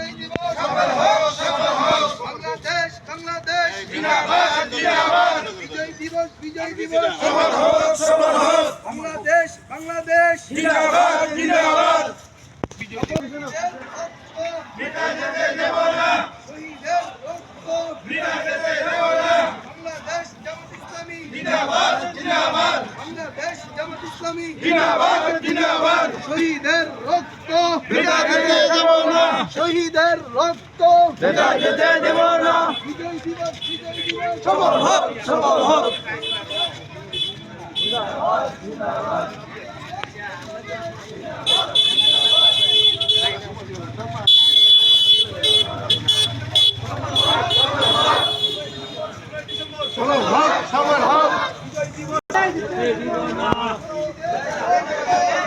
বিজয় দিবস বাংলাদেশ বাংলাদেশ বিজয় দিবস বাংলাদেশ বাংলাদেশ বাংলাদেশ জামাত ইসলামী বাংলাদেশ জামাত ইসলামী শহীদের রক্ত শহীদের রক্ত বিজয় দিবস সফল হোক সফল হোক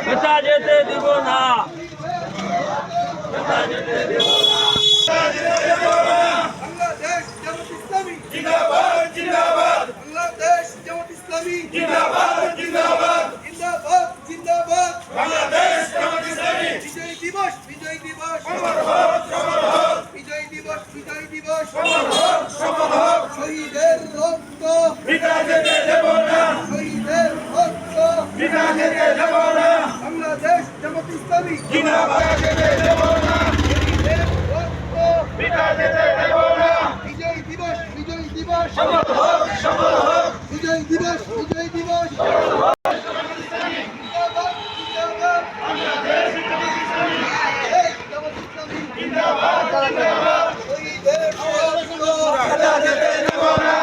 বেটা যেতে দিব না বেটা যেতে দিব না বাংলাদেশ জামাত ইসলামী জিন্দাবাদ জিন্দাবাদ বাংলাদেশ জামাত ইসলামী জিন্দাবাদ জিন্দাবাদ জিন্দাবাদ জিন্দাবাদ বাংলাদেশ জামাত ইসলামী বিজয় দিবস বিজয় দিবস সফল হোক বিজয় দিবস সফল হোক শহীদের রক্ত বিটা যেতে দেব না শহীদের রক্ত বিটা যেতে দেব না বাংলাদেশ জামাত ইসলামী জিন্দাবাদ যেতে দেব না শহীদের রক্ত বিটা যেতে দেব না বিজয় দিবস সফল হোক বিজয় দিবস জিন্দাবাদ জিন্দাবাদ বাংলাদেশ জামাত ইসলামী জামাত ইসলামী জিন্দাবাদ জিন্দাবাদ শহীদের রক্ত বিটা যেতে দেব না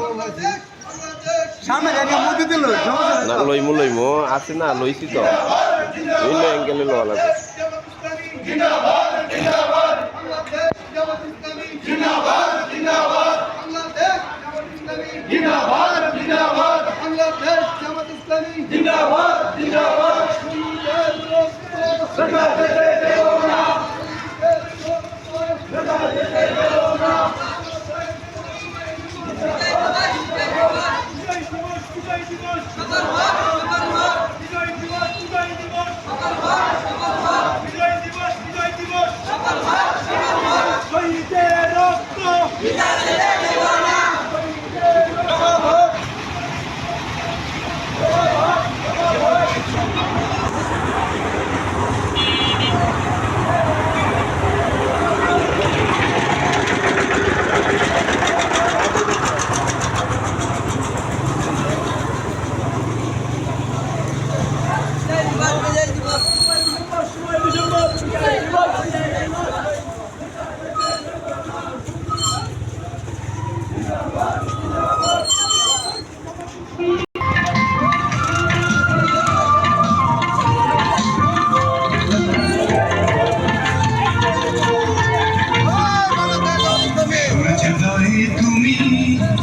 বাংলাদেশ সামনে জানি মুদি দিল না লইমু আছে না লইছি তো অন্য অ্যাঙ্গেলে লওয়া লাগবে জিন্দাবাদ জিন্দাবাদ বাংলাদেশ জামাত ইসলামী জিন্দাবাদ জিন্দাবাদ বাংলাদেশ জামাত ইসলামী জিন্দাবাদ জিন্দাবাদ বাংলাদেশ জামাত ইসলামী জিন্দাবাদ জিন্দাবাদ শহীদের রক্ত বিটা যেতে দেব না তুমি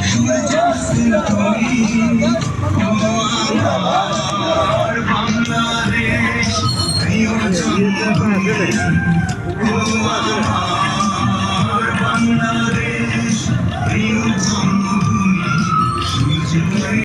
সূর্যাস্তের তুমি ও আমার বাংলাদেশ প্রিয় জন্মভূমি ও আমার বাংলাদেশ প্রিয় জন্মভূমি সূর্য